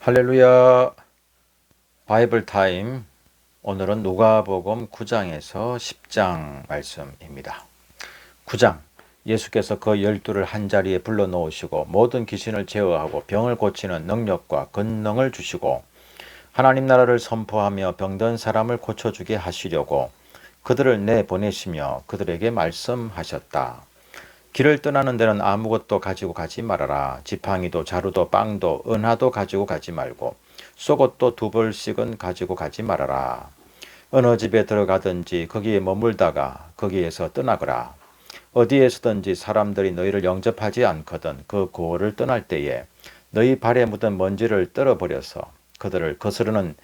할렐루야. 바이블 타임. 오늘은 누가복음 9장에서 10장 말씀입니다. 9장. 예수께서 그 12를 한자리에 불러 놓으시고 모든 귀신을 제어하고 병을 고치는 능력과 권능을 주시고 하나님 나라를 선포하며 병든 사람을 고쳐주게 하시려고 그들을 내보내시며 그들에게 말씀하셨다. 길을 떠나는 데는 아무것도 가지고 가지 말아라. 지팡이도 자루도 빵도 은하도 가지고 가지 말고 속옷도 2벌씩은 가지고 가지 말아라. 어느 집에 들어가든지 거기에 머물다가 거기에서 떠나거라. 어디에서든지 사람들이 너희를 영접하지 않거든 그 고을을 떠날 때에 너희 발에 묻은 먼지를 떨어버려서 그들을 거스르는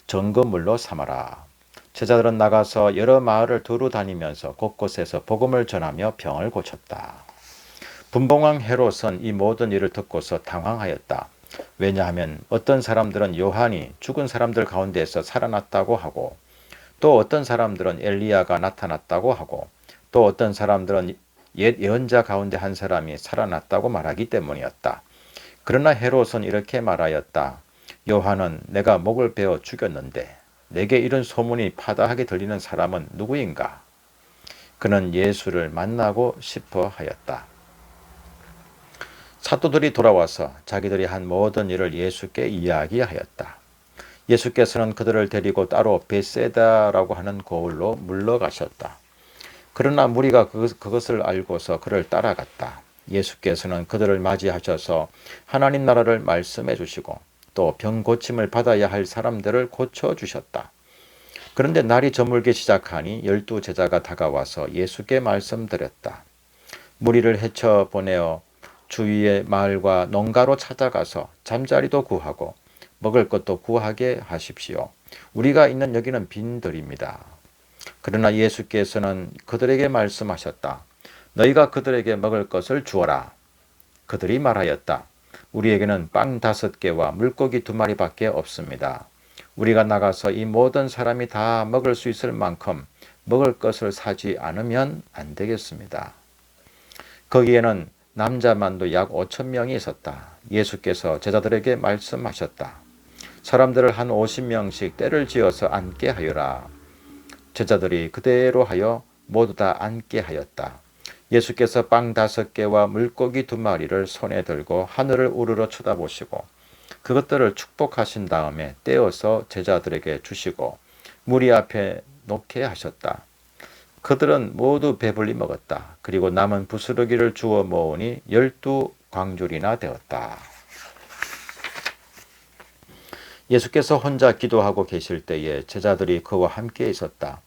점검물로 삼아라. 제자들은 나가서 여러 마을을 두루 다니면서 곳곳에서 복음을 전하며 병을 고쳤다. 분봉왕 헤롯은 이 모든 일을 듣고서 당황하였다. 왜냐하면 어떤 사람들은 요한이 죽은 사람들 가운데에서 살아났다고 하고 또 어떤 사람들은 엘리야가 나타났다고 하고 또 어떤 사람들은 옛 예언자 가운데 한 사람이 살아났다고 말하기 때문이었다. 그러나 헤롯은 이렇게 말하였다. 요한은 내가 목을 베어 죽였는데 내게 이런 소문이 파다하게 들리는 사람은 누구인가? 그는 예수를 만나고 싶어 하였다. 사도들이 돌아와서 자기들이 한 모든 일을 예수께 이야기하였다. 예수께서는 그들을 데리고 따로 베세다라고 하는 고을로 물러가셨다. 그러나 무리가 그것을 알고서 그를 따라갔다. 예수께서는 그들을 맞이하셔서 하나님 나라를 말씀해 주시고 또 병 고침을 받아야 할 사람들을 고쳐주셨다. 그런데 날이 저물기 시작하니 12제자가 다가와서 예수께 말씀드렸다. 무리를 헤쳐 보내어 주위의 마을과 농가로 찾아가서 잠자리도 구하고 먹을 것도 구하게 하십시오. 우리가 있는 여기는 빈들입니다. 그러나 예수께서는 그들에게 말씀하셨다. 너희가 그들에게 먹을 것을 주어라. 그들이 말하였다. 우리에게는 빵 5개와 물고기 2마리밖에 없습니다. 우리가 나가서 이 모든 사람이 다 먹을 수 있을 만큼 먹을 것을 사지 않으면 안 되겠습니다. 거기에는 남자만도 약 5,000명이 있었다. 예수께서 제자들에게 말씀하셨다. 사람들을 한 50명씩 때를 지어서 앉게 하여라. 제자들이 그대로 하여 모두 다 앉게 하였다. 예수께서 빵 5개와 물고기 2마리를 손에 들고 하늘을 우러러 쳐다보시고 그것들을 축복하신 다음에 떼어서 제자들에게 주시고 무리 앞에 놓게 하셨다. 그들은 모두 배불리 먹었다. 그리고 남은 부스러기를 주워 모으니 12광줄이나 되었다. 예수께서 혼자 기도하고 계실 때에 제자들이 그와 함께 있었다.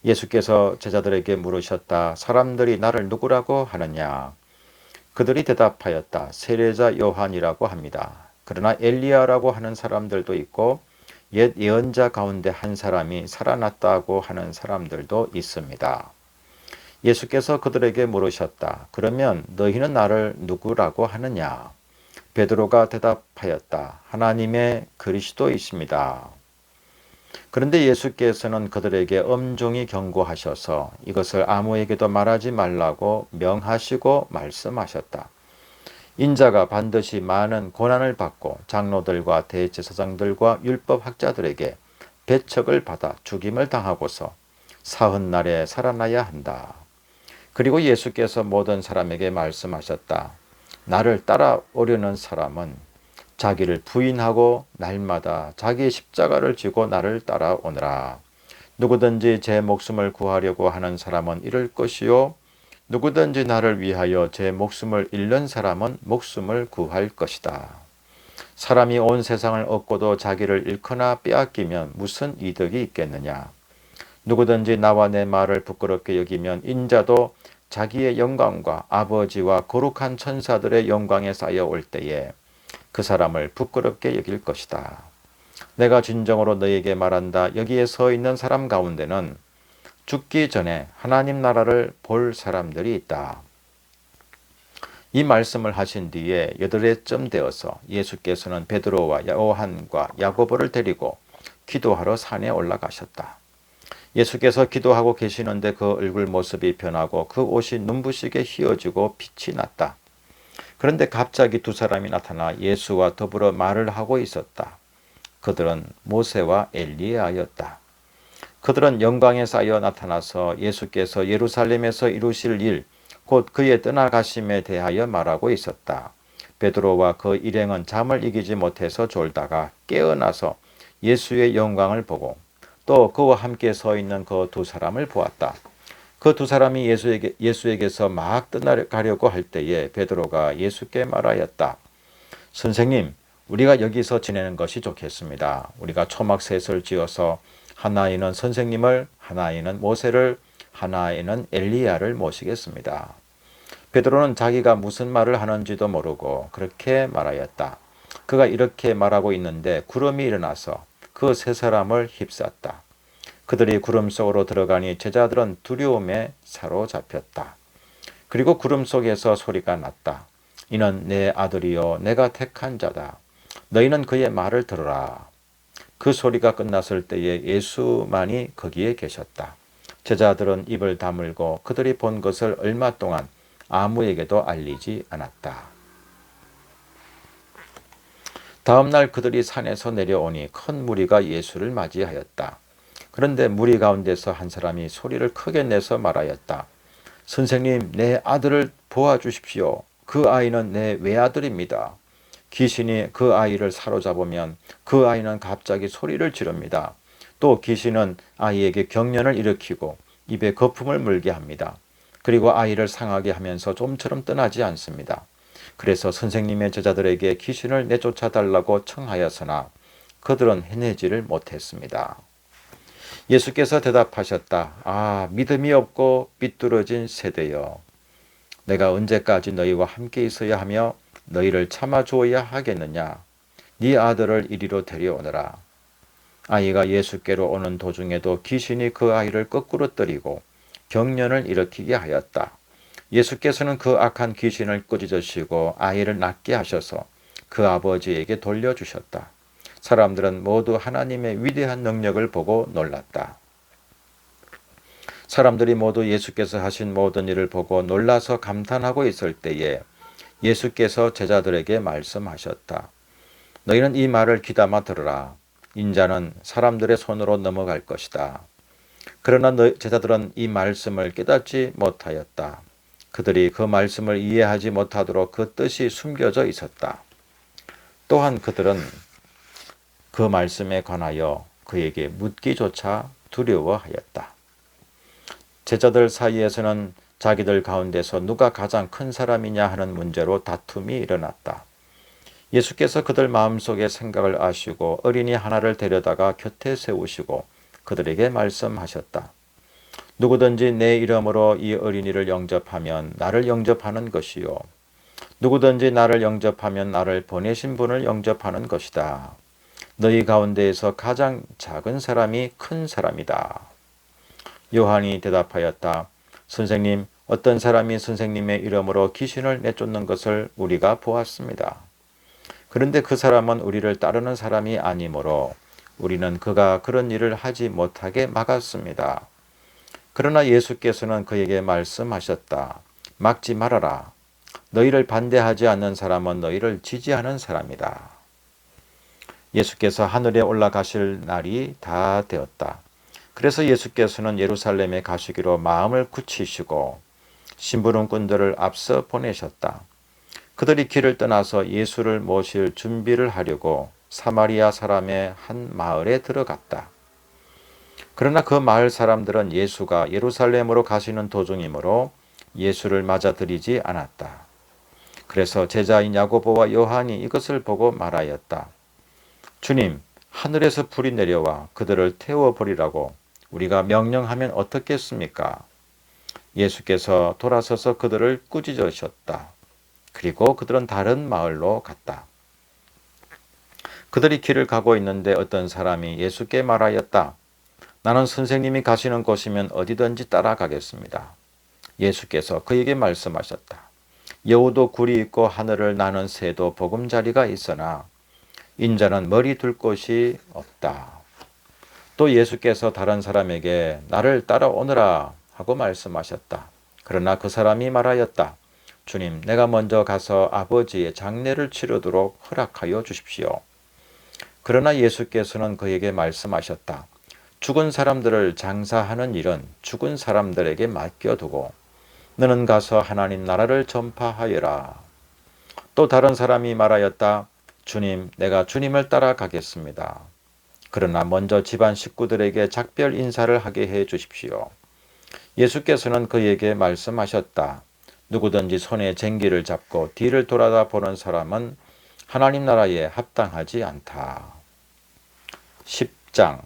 예수께서 제자들에게 물으셨다. 사람들이 나를 누구라고 하느냐? 그들이 대답하였다. 세례자 요한이라고 합니다. 그러나 엘리야라고 하는 사람들도 있고 옛 예언자 가운데 한 사람이 살아났다고 하는 사람들도 있습니다. 예수께서 그들에게 물으셨다. 그러면 너희는 나를 누구라고 하느냐? 베드로가 대답하였다. 하나님의 그리스도이십니다. 그런데 예수께서는 그들에게 엄중히 경고하셔서 이것을 아무에게도 말하지 말라고 명하시고 말씀하셨다. 인자가 반드시 많은 고난을 받고 장로들과 대제사장들과 율법학자들에게 배척을 받아 죽임을 당하고서 사흔날에 살아나야 한다. 그리고 예수께서 모든 사람에게 말씀하셨다. 나를 따라오려는 사람은 자기를 부인하고 날마다 자기의 십자가를 지고 나를 따라오느라. 누구든지 제 목숨을 구하려고 하는 사람은 잃을 것이요 누구든지 나를 위하여 제 목숨을 잃는 사람은 목숨을 구할 것이다. 사람이 온 세상을 얻고도 자기를 잃거나 빼앗기면 무슨 이득이 있겠느냐. 누구든지 나와 내 말을 부끄럽게 여기면 인자도 자기의 영광과 아버지와 거룩한 천사들의 영광에 쌓여올 때에 그 사람을 부끄럽게 여길 것이다. 내가 진정으로 너에게 말한다. 여기에 서 있는 사람 가운데는 죽기 전에 하나님 나라를 볼 사람들이 있다. 이 말씀을 하신 뒤에 8해쯤 되어서 예수께서는 베드로와 요한과 야고보를 데리고 기도하러 산에 올라가셨다. 예수께서 기도하고 계시는데 그 얼굴 모습이 변하고 그 옷이 눈부시게 휘어지고 빛이 났다. 그런데 갑자기 두 사람이 나타나 예수와 더불어 말을 하고 있었다. 그들은 모세와 엘리야였다. 그들은 영광에 쌓여 나타나서 예수께서 예루살렘에서 이루실 일, 곧 그의 떠나가심에 대하여 말하고 있었다. 베드로와 그 일행은 잠을 이기지 못해서 졸다가 깨어나서 예수의 영광을 보고 또 그와 함께 서 있는 그 두 사람을 보았다. 그 두 사람이 예수에게서 막 떠나가려고 할 때에 베드로가 예수께 말하였다. 선생님, 우리가 여기서 지내는 것이 좋겠습니다. 우리가 초막셋을 지어서 하나에는 선생님을, 하나에는 모세를, 하나에는 엘리야를 모시겠습니다. 베드로는 자기가 무슨 말을 하는지도 모르고 그렇게 말하였다. 그가 이렇게 말하고 있는데 구름이 일어나서 그 세 사람을 휩쌌다. 그들이 구름 속으로 들어가니 제자들은 두려움에 사로잡혔다. 그리고 구름 속에서 소리가 났다. 이는 내 아들이요 내가 택한 자다. 너희는 그의 말을 들으라. 그 소리가 끝났을 때에 예수만이 거기에 계셨다. 제자들은 입을 다물고 그들이 본 것을 얼마 동안 아무에게도 알리지 않았다. 다음 날 그들이 산에서 내려오니 큰 무리가 예수를 맞이하였다. 그런데 무리 가운데서 한 사람이 소리를 크게 내서 말하였다. 선생님, 내 아들을 보아주십시오. 그 아이는 내 외아들입니다. 귀신이 그 아이를 사로잡으면 그 아이는 갑자기 소리를 지릅니다. 또 귀신은 아이에게 경련을 일으키고 입에 거품을 물게 합니다. 그리고 아이를 상하게 하면서 좀처럼 떠나지 않습니다. 그래서 선생님의 제자들에게 귀신을 내쫓아달라고 청하였으나 그들은 해내지를 못했습니다. 예수께서 대답하셨다. 아, 믿음이 없고 삐뚤어진 세대여. 내가 언제까지 너희와 함께 있어야 하며 너희를 참아주어야 하겠느냐. 네 아들을 이리로 데려오너라. 아이가 예수께로 오는 도중에도 귀신이 그 아이를 거꾸로 때리고 경련을 일으키게 하였다. 예수께서는 그 악한 귀신을 꾸짖으시고 아이를 낫게 하셔서 그 아버지에게 돌려주셨다. 사람들은 모두 하나님의 위대한 능력을 보고 놀랐다. 사람들이 모두 예수께서 하신 모든 일을 보고 놀라서 감탄하고 있을 때에 예수께서 제자들에게 말씀하셨다. 너희는 이 말을 귀담아 들으라. 인자는 사람들의 손으로 넘어갈 것이다. 그러나 제자들은 이 말씀을 깨닫지 못하였다. 그들이 그 말씀을 이해하지 못하도록 그 뜻이 숨겨져 있었다. 또한 그들은 그 말씀에 관하여 그에게 묻기조차 두려워하였다. 제자들 사이에서는 자기들 가운데서 누가 가장 큰 사람이냐 하는 문제로 다툼이 일어났다. 예수께서 그들 마음속의 생각을 아시고 어린이 하나를 데려다가 곁에 세우시고 그들에게 말씀하셨다. 누구든지 내 이름으로 이 어린이를 영접하면 나를 영접하는 것이요. 누구든지 나를 영접하면 나를 보내신 분을 영접하는 것이다. 너희 가운데에서 가장 작은 사람이 큰 사람이다. 요한이 대답하였다. 선생님, 어떤 사람이 선생님의 이름으로 귀신을 내쫓는 것을 우리가 보았습니다. 그런데 그 사람은 우리를 따르는 사람이 아니므로 우리는 그가 그런 일을 하지 못하게 막았습니다. 그러나 예수께서는 그에게 말씀하셨다. 막지 말아라. 너희를 반대하지 않는 사람은 너희를 지지하는 사람이다. 예수께서 하늘에 올라가실 날이 다 되었다. 그래서 예수께서는 예루살렘에 가시기로 마음을 굳히시고 심부름꾼들을 앞서 보내셨다. 그들이 길을 떠나서 예수를 모실 준비를 하려고 사마리아 사람의 한 마을에 들어갔다. 그러나 그 마을 사람들은 예수가 예루살렘으로 가시는 도중이므로 예수를 맞아들이지 않았다. 그래서 제자인 야고보와 요한이 이것을 보고 말하였다. 주님, 하늘에서 불이 내려와 그들을 태워버리라고 우리가 명령하면 어떻겠습니까? 예수께서 돌아서서 그들을 꾸짖으셨다. 그리고 그들은 다른 마을로 갔다. 그들이 길을 가고 있는데 어떤 사람이 예수께 말하였다. 나는 선생님이 가시는 곳이면 어디든지 따라가겠습니다. 예수께서 그에게 말씀하셨다. 여우도 굴이 있고 하늘을 나는 새도 보금자리가 있으나 인자는 머리 둘 곳이 없다. 또 예수께서 다른 사람에게 나를 따라오너라 하고 말씀하셨다. 그러나 그 사람이 말하였다. 주님, 내가 먼저 가서 아버지의 장례를 치르도록 허락하여 주십시오. 그러나 예수께서는 그에게 말씀하셨다. 죽은 사람들을 장사하는 일은 죽은 사람들에게 맡겨두고 너는 가서 하나님 나라를 전파하여라. 또 다른 사람이 말하였다. 주님, 내가 주님을 따라가겠습니다. 그러나 먼저 집안 식구들에게 작별 인사를 하게 해 주십시오. 예수께서는 그에게 말씀하셨다. 누구든지 손에 쟁기를 잡고 뒤를 돌아다 보는 사람은 하나님 나라에 합당하지 않다. 10장.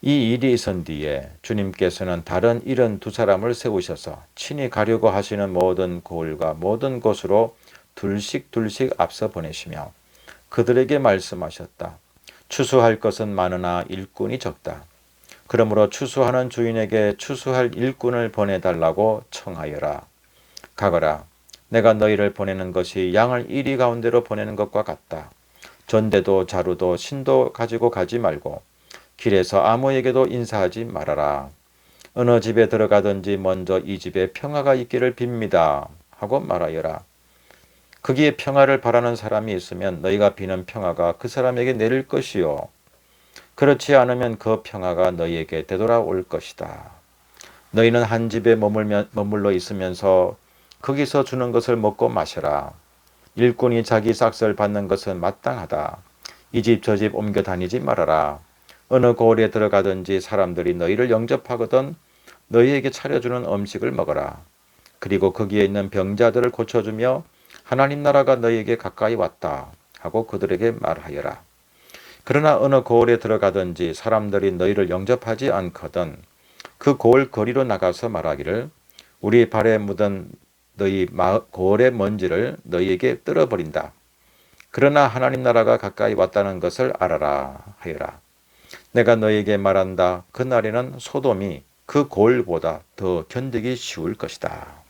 이 일이 있은 뒤에 주님께서는 다른 72사람을 세우셔서 친히 가려고 하시는 모든 고을과 모든 곳으로 둘씩 앞서 보내시며 그들에게 말씀하셨다. 추수할 것은 많으나 일꾼이 적다. 그러므로 추수하는 주인에게 추수할 일꾼을 보내달라고 청하여라. 가거라. 내가 너희를 보내는 것이 양을 이리 가운데로 보내는 것과 같다. 전대도 자루도 신도 가지고 가지 말고 길에서 아무에게도 인사하지 말아라. 어느 집에 들어가든지 먼저 이 집에 평화가 있기를 빕니다. 하고 말하여라. 거기에 평화를 바라는 사람이 있으면 너희가 비는 평화가 그 사람에게 내릴 것이요. 그렇지 않으면 그 평화가 너희에게 되돌아올 것이다. 너희는 한 집에 머물러 있으면서 거기서 주는 것을 먹고 마셔라. 일꾼이 자기 삭을 받는 것은 마땅하다. 이 집 저 집 옮겨 다니지 말아라. 어느 고을에 들어가든지 사람들이 너희를 영접하거든 너희에게 차려주는 음식을 먹어라. 그리고 거기에 있는 병자들을 고쳐주며 하나님 나라가 너희에게 가까이 왔다 하고 그들에게 말하여라. 그러나 어느 고을에 들어가든지 사람들이 너희를 영접하지 않거든 그 고을 거리로 나가서 말하기를 우리 발에 묻은 너희 고을의 먼지를 너희에게 떨어버린다. 그러나 하나님 나라가 가까이 왔다는 것을 알아라 하여라. 내가 너희에게 말한다. 그날에는 소돔이 그 고을보다 더 견디기 쉬울 것이다.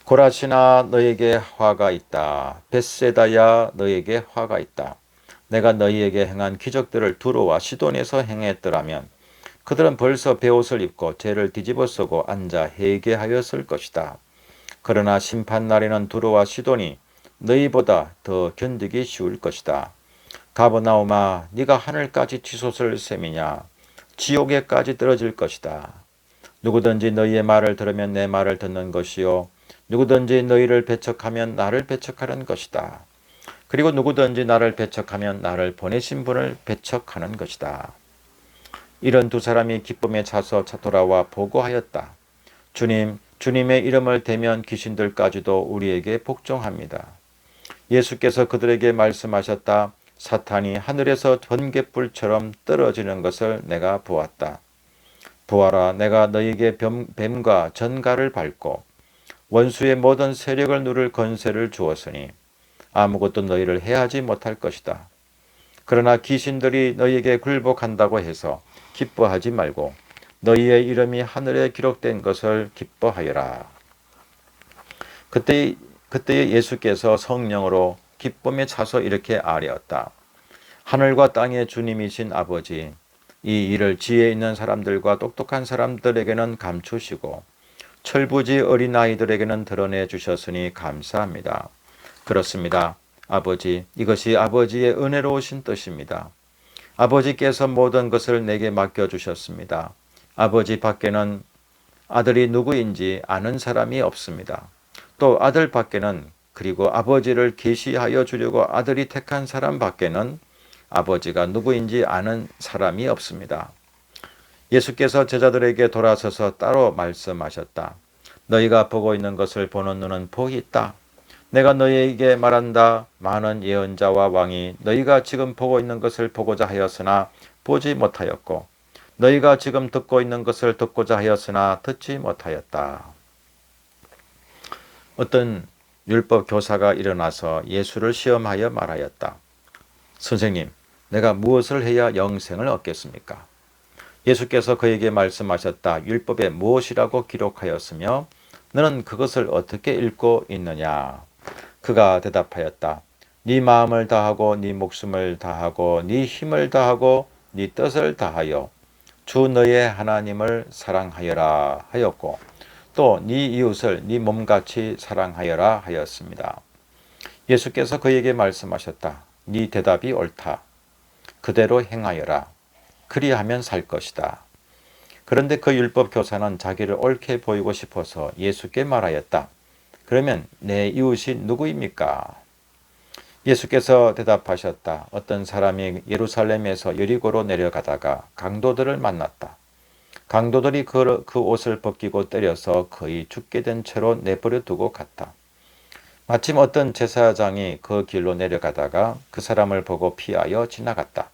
고라시나 너에게 화가 있다. 벳세다야 너에게 화가 있다. 내가 너희에게 행한 기적들을 두로와 시돈에서 행했더라면 그들은 벌써 베옷을 입고 죄를 뒤집어 쓰고 앉아 회개하였을 것이다. 그러나 심판날에는 두로와 시돈이 너희보다 더 견디기 쉬울 것이다. 가버나움아 네가 하늘까지 치솟을 셈이냐. 지옥에까지 떨어질 것이다. 누구든지 너희의 말을 들으면 내 말을 듣는 것이요 누구든지 너희를 배척하면 나를 배척하는 것이다. 그리고 누구든지 나를 배척하면 나를 보내신 분을 배척하는 것이다. 이런 두 사람이 기쁨에 차서 돌아와 보고하였다. 주님, 주님의 이름을 대면 귀신들까지도 우리에게 복종합니다. 예수께서 그들에게 말씀하셨다. 사탄이 하늘에서 번갯불처럼 떨어지는 것을 내가 보았다. 보아라, 내가 너희에게 뱀과 전갈을 밟고 원수의 모든 세력을 누를 권세를 주었으니 아무것도 너희를 해하지 못할 것이다. 그러나 귀신들이 너희에게 굴복한다고 해서 기뻐하지 말고 너희의 이름이 하늘에 기록된 것을 기뻐하여라. 그때에 예수께서 성령으로 기쁨에 차서 이렇게 아뢰었다. 하늘과 땅의 주님이신 아버지, 이 일을 지혜 있는 사람들과 똑똑한 사람들에게는 감추시고 철부지 어린아이들에게는 드러내 주셨으니 감사합니다. 그렇습니다. 아버지, 이것이 아버지의 은혜로우신 뜻입니다. 아버지께서 모든 것을 내게 맡겨주셨습니다. 아버지 밖에는 아들이 누구인지 아는 사람이 없습니다. 또 아들 밖에는 그리고 아버지를 계시하여 주려고 아들이 택한 사람 밖에는 아버지가 누구인지 아는 사람이 없습니다. 예수께서 제자들에게 돌아서서 따로 말씀하셨다. 너희가 보고 있는 것을 보는 눈은 복이 있다. 내가 너희에게 말한다. 많은 예언자와 왕이 너희가 지금 보고 있는 것을 보고자 하였으나 보지 못하였고 너희가 지금 듣고 있는 것을 듣고자 하였으나 듣지 못하였다. 어떤 율법 교사가 일어나서 예수를 시험하여 말하였다. 선생님, 내가 무엇을 해야 영생을 얻겠습니까? 예수께서 그에게 말씀하셨다. 율법에 무엇이라고 기록하였으며 너는 그것을 어떻게 읽고 있느냐? 그가 대답하였다. 네 마음을 다하고 네 목숨을 다하고 네 힘을 다하고 네 뜻을 다하여 주 너의 하나님을 사랑하여라 하였고 또 네 이웃을 네 몸같이 사랑하여라 하였습니다. 예수께서 그에게 말씀하셨다. 네 대답이 옳다. 그대로 행하여라. 그리하면 살 것이다. 그런데 그 율법 교사는 자기를 옳게 보이고 싶어서 예수께 말하였다. 그러면 내 이웃이 누구입니까? 예수께서 대답하셨다. 어떤 사람이 예루살렘에서 여리고로 내려가다가 강도들을 만났다. 강도들이 그 옷을 벗기고 때려서 거의 죽게 된 채로 내버려 두고 갔다. 마침 어떤 제사장이 그 길로 내려가다가 그 사람을 보고 피하여 지나갔다.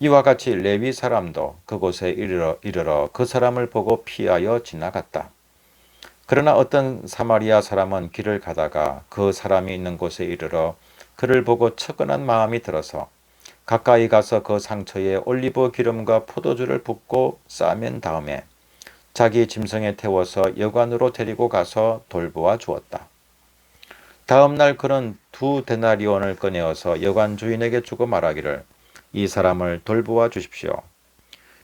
이와 같이 레위 사람도 그곳에 이르러 그 사람을 보고 피하여 지나갔다. 그러나 어떤 사마리아 사람은 길을 가다가 그 사람이 있는 곳에 이르러 그를 보고 측은한 마음이 들어서 가까이 가서 그 상처에 올리브 기름과 포도주를 붓고 싸맨 다음에 자기 짐승에 태워서 여관으로 데리고 가서 돌보아 주었다. 다음 날 그는 2데나리온을 꺼내어서 여관 주인에게 주고 말하기를 이 사람을 돌보아 주십시오.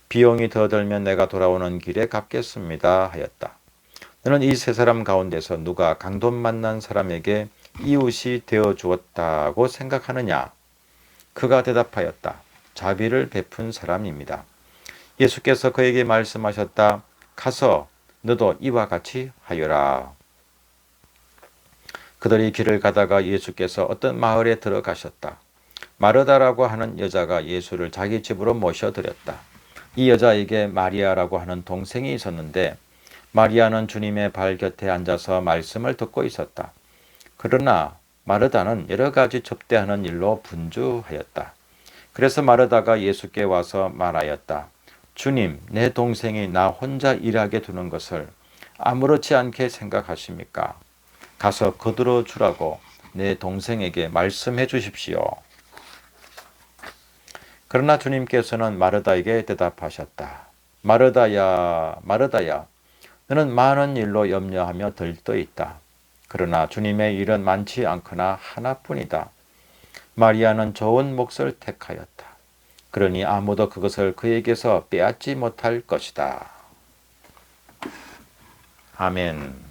비용이 더 들면 내가 돌아오는 길에 갚겠습니다 하였다. 너는 이 세 사람 가운데서 누가 강도 만난 사람에게 이웃이 되어 주었다고 생각하느냐? 그가 대답하였다. 자비를 베푼 사람입니다. 예수께서 그에게 말씀하셨다. 가서 너도 이와 같이 하여라. 그들이 길을 가다가 예수께서 어떤 마을에 들어가셨다. 마르다라고 하는 여자가 예수를 자기 집으로 모셔드렸다. 이 여자에게 마리아라고 하는 동생이 있었는데 마리아는 주님의 발 곁에 앉아서 말씀을 듣고 있었다. 그러나 마르다는 여러 가지 접대하는 일로 분주하였다. 그래서 마르다가 예수께 와서 말하였다. 주님, 내 동생이 나 혼자 일하게 두는 것을 아무렇지 않게 생각하십니까? 가서 거두어 주라고 내 동생에게 말씀해 주십시오. 그러나 주님께서는 마르다에게 대답하셨다. 마르다야, 마르다야, 너는 많은 일로 염려하며 들떠 있다. 그러나 주님의 일은 많지 않거나 하나뿐이다. 마리아는 좋은 몫을 택하였다. 그러니 아무도 그것을 그에게서 빼앗지 못할 것이다. 아멘.